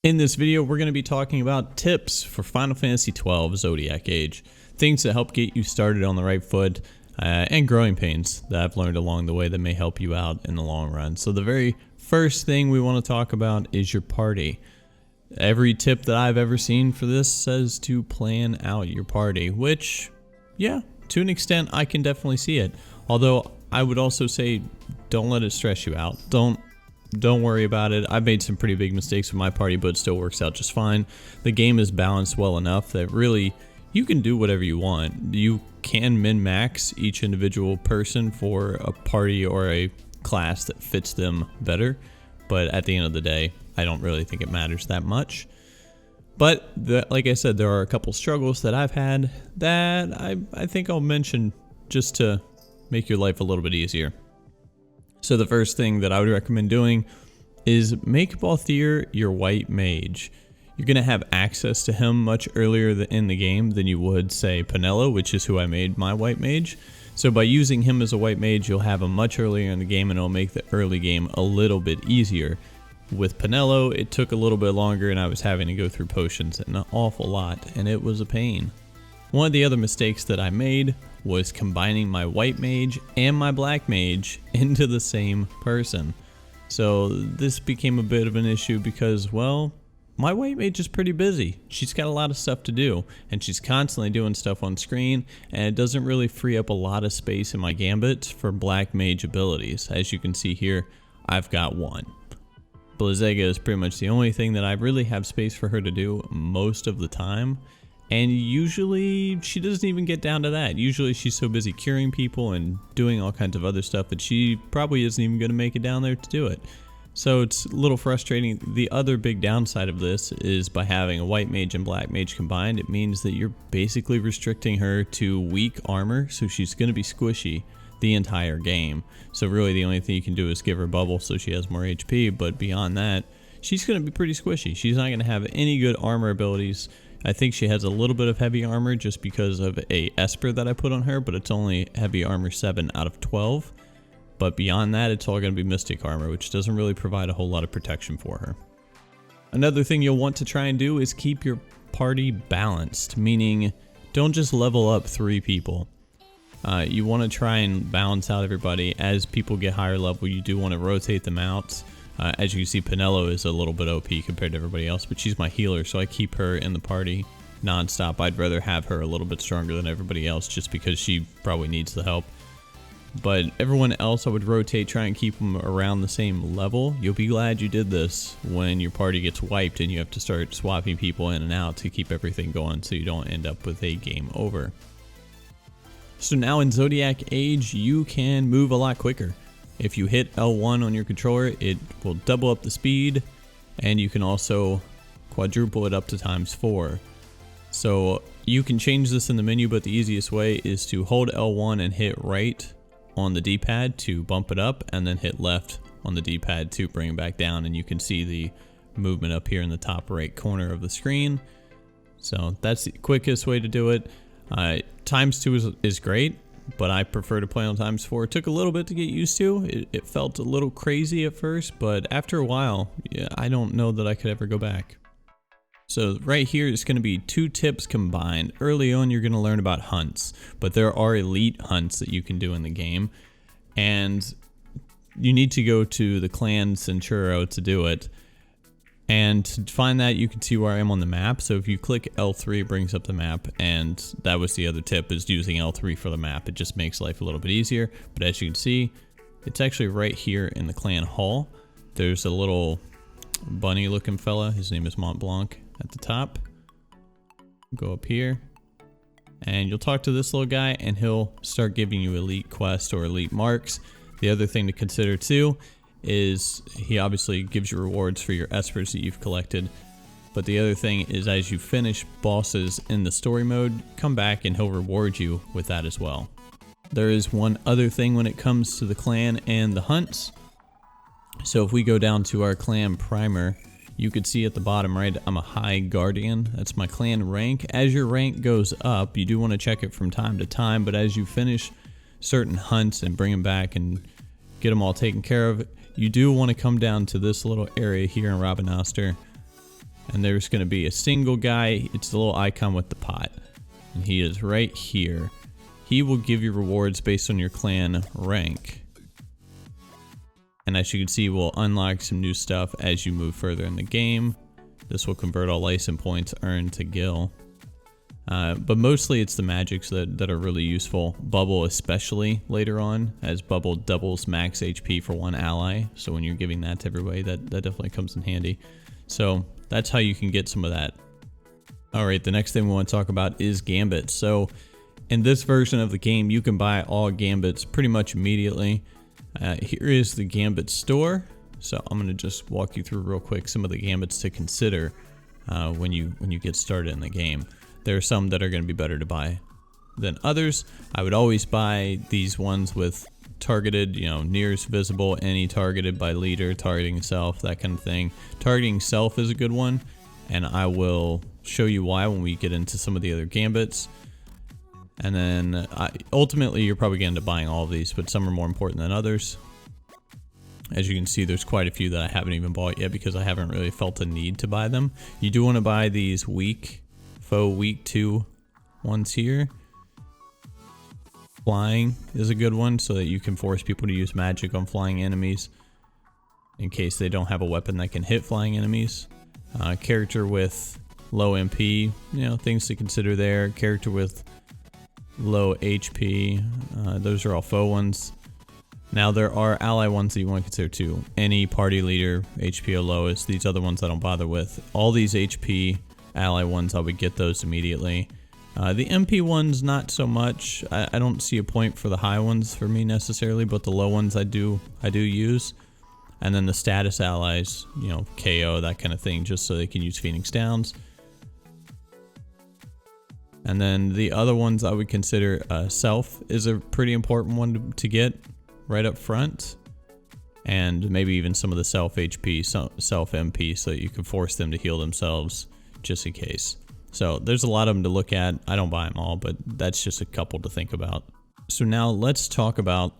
In this video, we're going to be talking about tips for Final Fantasy XII Zodiac Age, things that help get you started on the right foot, and growing pains that I've learned along the way that may help you out in the long run. So the very first thing we want to talk about is your party. Every tip that I've ever seen for this says to plan out your party, which, yeah, to an extent I can definitely see it. Although I would also say don't let it stress you out. Don't worry about it. I've made some pretty big mistakes with my party, but it still works out just fine. The game is balanced well enough that really you can do whatever you want. You can min-max each individual person for a party or a class that fits them better, but at the end of the day, I don't really think it matters that much. But like I said, there are a couple struggles that I've had that I think I'll mention just to make your life a little bit easier. So the first thing that I would recommend doing is make Balthier your white mage. You're going to have access to him much earlier in the game than you would, say, Penelo, which is who I made my white mage. So by using him as a white mage, you'll have him much earlier in the game, and it'll make the early game a little bit easier. With Penelo, it took a little bit longer, and I was having to go through potions an awful lot, and it was a pain. One of the other mistakes that I made was combining my white mage and my black mage into the same person. So this became a bit of an issue because, well, my white mage is pretty busy. She's got a lot of stuff to do, and she's constantly doing stuff on screen, and it doesn't really free up a lot of space in my Gambits for black mage abilities. As you can see here, I've got one. Blizega is pretty much the only thing that I really have space for her to do most of the time. And usually she doesn't even get down to that. Usually she's so busy curing people and doing all kinds of other stuff that she probably isn't even going to make it down there to do it. So it's a little frustrating. The other big downside of this is by having a white mage and black mage combined, it means that you're basically restricting her to weak armor, so she's going to be squishy the entire game. So really the only thing you can do is give her bubble so she has more HP, but beyond that, she's going to be pretty squishy. She's not going to have any good armor abilities. I think she has a little bit of heavy armor just because of a Esper that I put on her, but it's only heavy armor 7 out of 12. But beyond that, it's all going to be mystic armor, which doesn't really provide a whole lot of protection for her. Another thing you'll want to try and do is keep your party balanced, meaning don't just level up 3 people. You want to try and balance out everybody. As people get higher level, you do want to rotate them out. As you can see, Penelo is a little bit OP compared to everybody else, but she's my healer, so I keep her in the party non-stop. I'd rather have her a little bit stronger than everybody else just because she probably needs the help. But everyone else I would rotate, try and keep them around the same level. You'll be glad you did this when your party gets wiped and you have to start swapping people in and out to keep everything going so you don't end up with a game over. So now in Zodiac Age, you can move a lot quicker. If you hit L1 on your controller, it will double up the speed, and you can also quadruple it up to ×4. So you can change this in the menu, but the easiest way is to hold L1 and hit right on the D-pad to bump it up, and then hit left on the D-pad to bring it back down, and you can see the movement up here in the top right corner of the screen. So that's the quickest way to do it. ×2 is great, but I prefer to play on ×4. It took a little bit to get used to. It felt a little crazy at first, but after a while, yeah, I don't know that I could ever go back. So right here is going to be 2 tips combined. Early on, you're going to learn about hunts, but there are elite hunts that you can do in the game, and you need to go to the clan Centuro to do it. And to find that, you can see where I am on the map. So if you click L3, it brings up the map, and that was the other tip, is using L3 for the map. It just makes life a little bit easier. But as you can see, it's actually right here in the clan hall. There's a little bunny looking fella. His name is Mont Blanc at the top. Go up here, and you'll talk to this little guy, and he'll start giving you elite quests or elite marks. The other thing to consider too is he obviously gives you rewards for your Espers that you've collected, but the other thing is as you finish bosses in the story mode, come back and he'll reward you with that as well. There is one other thing when it comes to the clan and the hunts. So if we go down to our clan primer, you can see at the bottom right, I'm a high guardian. That's my clan rank. As your rank goes up, you do want to check it from time to time, but as you finish certain hunts and bring them back and get them all taken care of, you do want to come down to this little area here in Robin Oster and there's going to be a single guy. It's the little icon with the pot, and he is right here. He will give you rewards based on your clan rank, and as you can see, we'll unlock some new stuff as you move further in the game. This will convert all license points earned to gil. But mostly it's the magics that are really useful. Bubble especially later on, as Bubble doubles max HP for one ally. So when you're giving that to everybody, that definitely comes in handy. So that's how you can get some of that. Alright, the next thing we want to talk about is Gambits. So in this version of the game, you can buy all Gambits pretty much immediately. Here is the Gambit store. So I'm going to just walk you through real quick some of the Gambits to consider when you get started in the game. There are some that are going to be better to buy than others. I would always buy these ones with targeted, nearest visible, any targeted by leader, targeting self, that kind of thing. Targeting self is a good one, and I will show you why when we get into some of the other Gambits. And then ultimately you're probably going to end up buying all of these, but some are more important than others. As you can see, there's quite a few that I haven't even bought yet because I haven't really felt a need to buy them. You do want to buy these faux week 2 ones here. Flying is a good one so that you can force people to use magic on flying enemies in case they don't have a weapon that can hit flying enemies. Character with low MP, things to consider there. Character with low HP, those are all faux ones. Now there are ally ones that you want to consider too. Any party leader, HP or lowest. These other ones I don't bother with. All these HP ally ones, I would get those immediately. The MP ones, not so much. I don't see a point for the high ones for me necessarily, but the low ones I do use. And then the status allies, KO, that kind of thing, just so they can use Phoenix Downs. And then the other ones I would consider self is a pretty important one to get right up front. And maybe even some of the self HP, self MP, so you can force them to heal themselves just in case. So there's a lot of them to look at. I don't buy them all, but that's just a couple to think about. So now let's talk about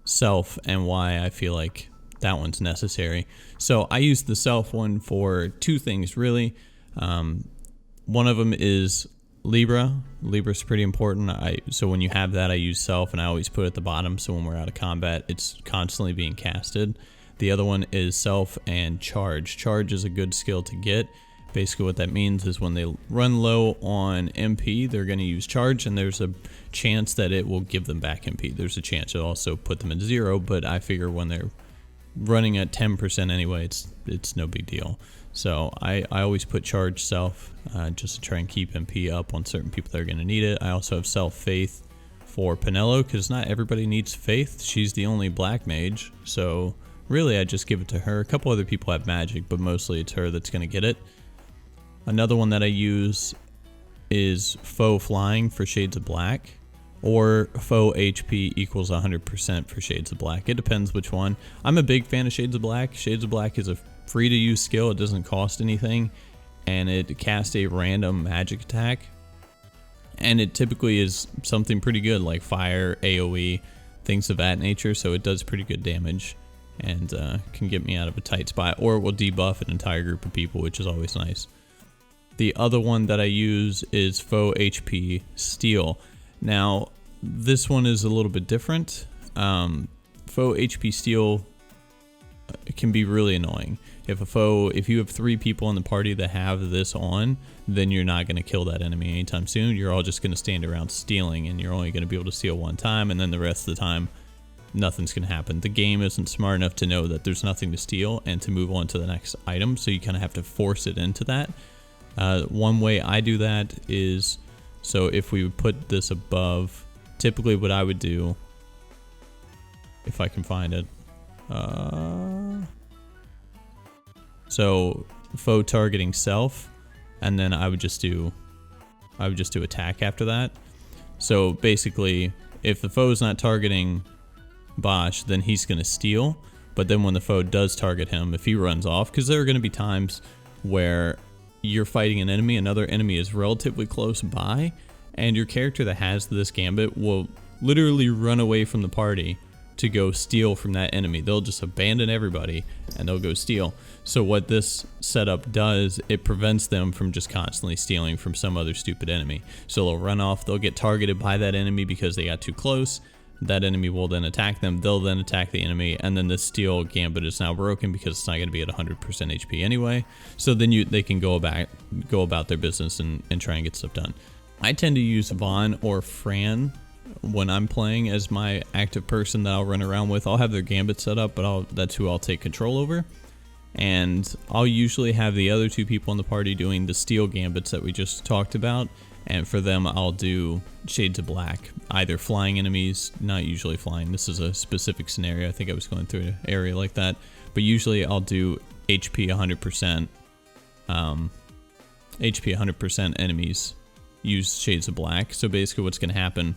self and why I feel like that one's necessary. So I use the self one for two things really. One of them is Libra. Libra's pretty important. So when you have that, I use self and I always put it at the bottom, so when we're out of combat it's constantly being casted. The other one is self and charge. Charge is a good skill to get. Basically what that means is when they run low on MP, they're going to use charge, and there's a chance that it will give them back MP. There's a chance it'll also put them at 0, but I figure when they're running at 10% anyway, it's no big deal. So I always put charge self just to try and keep MP up on certain people that are going to need it. I also have self faith for Penelo because not everybody needs faith. She's the only black mage, so really I just give it to her. A couple other people have magic, but mostly it's her that's going to get it. Another one that I use is faux flying for Shades of Black, or faux HP equals 100% for Shades of Black. It depends which one. I'm a big fan of Shades of Black. Shades of Black is a free to use skill. It doesn't cost anything, and it casts a random magic attack, and it typically is something pretty good like fire, AoE, things of that nature, so it does pretty good damage and can get me out of a tight spot, or it will debuff an entire group of people, which is always nice. The other one that I use is faux HP steal. Now this one is a little bit different. Faux HP steal can be really annoying. If you have 3 people in the party that have this on, then you're not going to kill that enemy anytime soon. You're all just going to stand around stealing, and you're only going to be able to steal one time, and then the rest of the time nothing's going to happen. The game isn't smart enough to know that there's nothing to steal and to move on to the next item, so you kind of have to force it into that. One way I do that is, so if we would put this above, typically what I would do, if I can find it, so faux targeting self, and then I would just do attack after that. So basically, if the foe's not targeting Bosch, then he's gonna steal. But then when the foe does target him, if he runs off, because there are gonna be times where you're fighting an enemy, another enemy is relatively close by, and your character that has this gambit will literally run away from the party to go steal from that enemy. They'll just abandon everybody and they'll go steal. So what this setup does, it prevents them from just constantly stealing from some other stupid enemy. So they'll run off, they'll get targeted by that enemy because they got too close. That enemy will then attack them, they'll then attack the enemy, and then the steal gambit is now broken because it's not going to be at 100% HP anyway. So then they can go about their business and try and get stuff done. I tend to use Vaughn or Fran when I'm playing as my active person that I'll run around with. I'll have their gambit set up, but that's who I'll take control over. And I'll usually have the other two people in the party doing the steal gambits that we just talked about. And for them, I'll do Shades of Black, either flying enemies, not usually flying. This is a specific scenario. I think I was going through an area like that. But usually I'll do HP 100%. HP 100% enemies use Shades of Black. So basically what's going to happen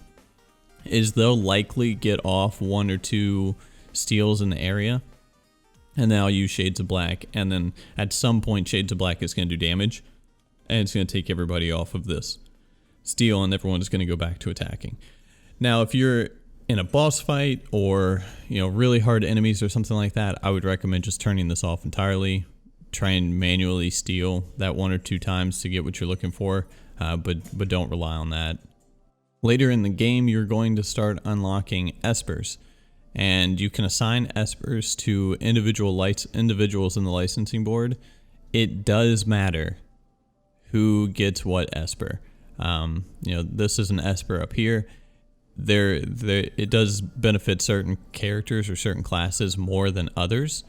is they'll likely get off 1 or 2 steals in the area. And then I'll use Shades of Black. And then at some point, Shades of Black is going to do damage. And it's going to take everybody off of this steal, and everyone's going to go back to attacking. Now, if you're in a boss fight or, you know, really hard enemies or something like that, I would recommend just turning this off entirely. Try and manually steal that 1 or 2 times to get what you're looking for, but don't rely on that. Later in the game, you're going to start unlocking Espers, and you can assign Espers to individuals in the licensing board. It does matter who gets what Esper. You know, this is an Esper up here. It does benefit certain characters or certain classes more than others.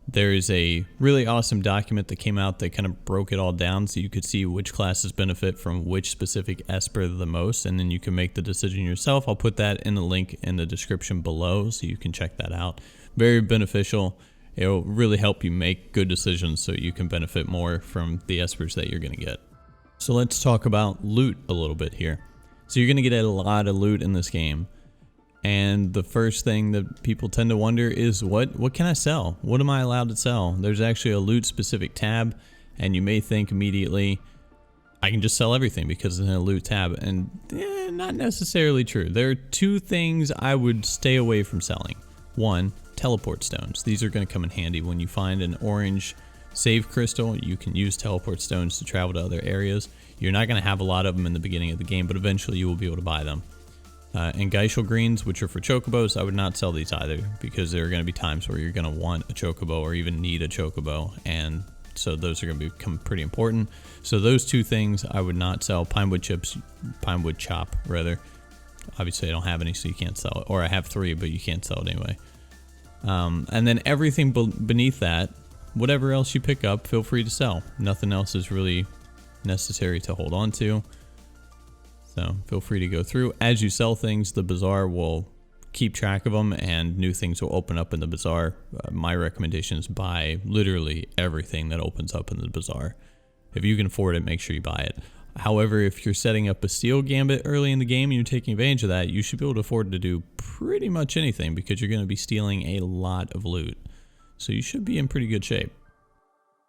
There is a really awesome document that came out that kind of broke it all down so you could see which classes benefit from which specific Esper the most, and then you can make the decision yourself. I'll put that in the link in the description below so you can check that out. Very beneficial. It'll really help you make good decisions so you can benefit more from the Espers that you're going to get. So let's talk about loot a little bit here. So you're going to get a lot of loot in this game. And the first thing that people tend to wonder is what can I sell? What am I allowed to sell? There's actually a loot specific tab, and you may think immediately, I can just sell everything because it's in a loot tab. And not necessarily true. There are 2 things I would stay away from selling. 1, teleport stones. These are going to come in handy when you find an orange save crystal. You can use teleport stones to travel to other areas. You're not going to have a lot of them in the beginning of the game, but eventually you will be able to buy them. And Geishel greens, which are for chocobos, I would not sell these either because there are going to be times where you're going to want a chocobo or even need a chocobo, and so those are going to become pretty important. So those 2 things I would not sell. Pinewood chop rather. Obviously I don't have any, so you can't sell it, or I have 3, but you can't sell it anyway. And then everything beneath that, whatever else you pick up, feel free to sell. Nothing else is really necessary to hold on to. So feel free to go through. As you sell things, the bazaar will keep track of them and new things will open up in the bazaar. My recommendation is buy literally everything that opens up in the bazaar. If you can afford it, make sure you buy it. However, if you're setting up a steal gambit early in the game and you're taking advantage of that, you should be able to afford to do pretty much anything because you're going to be stealing a lot of loot. So you should be in pretty good shape.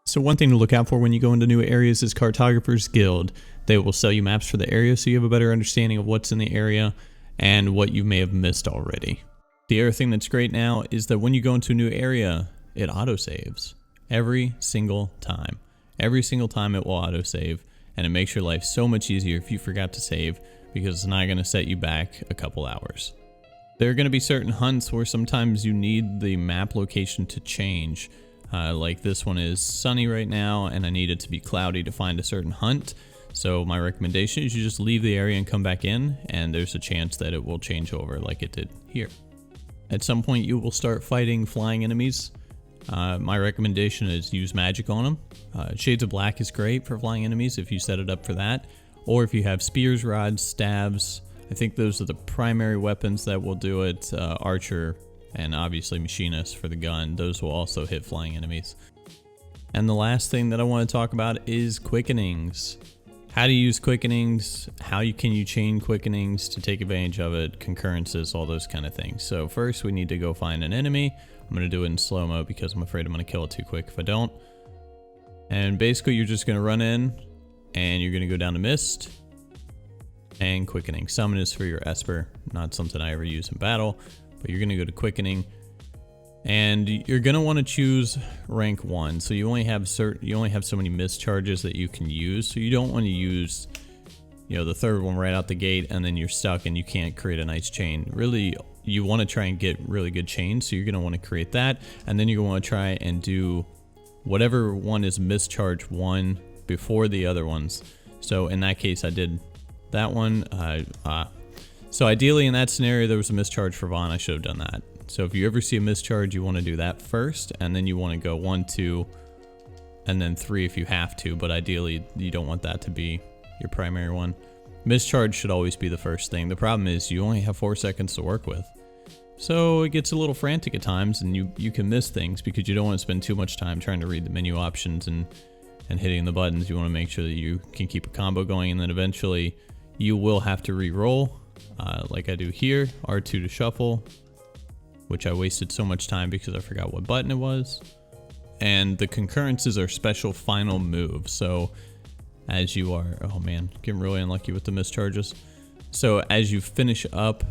So one thing to look out for when you go into new areas is Cartographer's Guild. They will sell you maps for the area so you have a better understanding of what's in the area and what you may have missed already. The other thing that's great now is that when you go into a new area, it autosaves every single time. Every single time it will autosave, and it makes your life so much easier if you forgot to save because it's not going to set you back a couple hours. There are going to be certain hunts where sometimes you need the map location to change. Like this one is sunny right now and I need it to be cloudy to find a certain hunt. So my recommendation is you just leave the area and come back in, and there's a chance that it will change over like it did here. At some point you will start fighting flying enemies. My recommendation is use magic on them. Shades of Black is great for flying enemies if you set it up for that. Or if you have spears, rods, stabs. I think those are the primary weapons that will do it. Archer and obviously machinist for the gun. Those will also hit flying enemies. And the last thing that I want to talk about is Quickenings. How to use Quickenings, can you chain Quickenings to take advantage of it, concurrences, all those kind of things. So first we need to go find an enemy. I'm going to do it in slow-mo because I'm afraid I'm going to kill it too quick if I don't. And basically you're just going to run in and you're going to go down to Mist and Quickening. Summon is for your Esper, not something I ever use in battle, but you're gonna go to Quickening, and you're gonna want to choose rank 1. So you only have so many mischarges that you can use. So you don't want to use, you know, the third one right out the gate, and then you're stuck and you can't create a nice chain. Really, you want to try and get really good chains. So you're gonna want to create that, and then you want to try and do whatever one is mischarge 1 before the other ones. So in that case, I did that one. So ideally in that scenario, there was a mischarge for Vaughn. I should have done that. So if you ever see a mischarge, you want to do that first, and then you want to go 1, 2, and then 3 if you have to, but ideally you don't want that to be your primary one. Mischarge should always be the first thing. The problem is you only have 4 seconds to work with. So it gets a little frantic at times, and you can miss things because you don't want to spend too much time trying to read the menu options and hitting the buttons. You want to make sure that you can keep a combo going, and then eventually you will have to re-roll, like I do here, R2 to shuffle, which I wasted so much time because I forgot what button it was. And the concurrences are special final moves. So as you are, oh man, getting really unlucky with the mischarges. So as you finish up,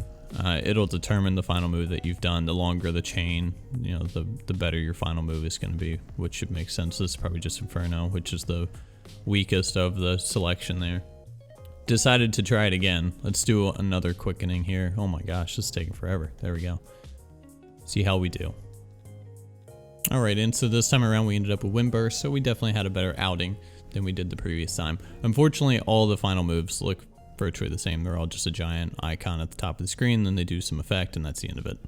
it'll determine the final move that you've done. The longer the chain, you know, the better your final move is going to be, which should make sense. This is probably just Inferno, which is the weakest of the selection there. Decided to try it again. Let's do another Quickening here. Oh my gosh, this is taking forever. There we go. See how we do. Alright, and so this time around we ended up with Windburst, so we definitely had a better outing than we did the previous time. Unfortunately, all the final moves look virtually the same. They're all just a giant icon at the top of the screen, then they do some effect, and that's the end of it.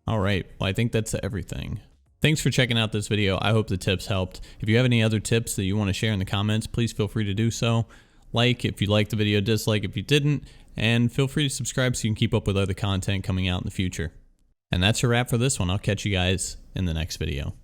Alright, well I think that's everything. Thanks for checking out this video. I hope the tips helped. If you have any other tips that you want to share in the comments, please feel free to do so. Like if you liked the video, dislike if you didn't, and feel free to subscribe so you can keep up with other content coming out in the future. And that's a wrap for this one. I'll catch you guys in the next video.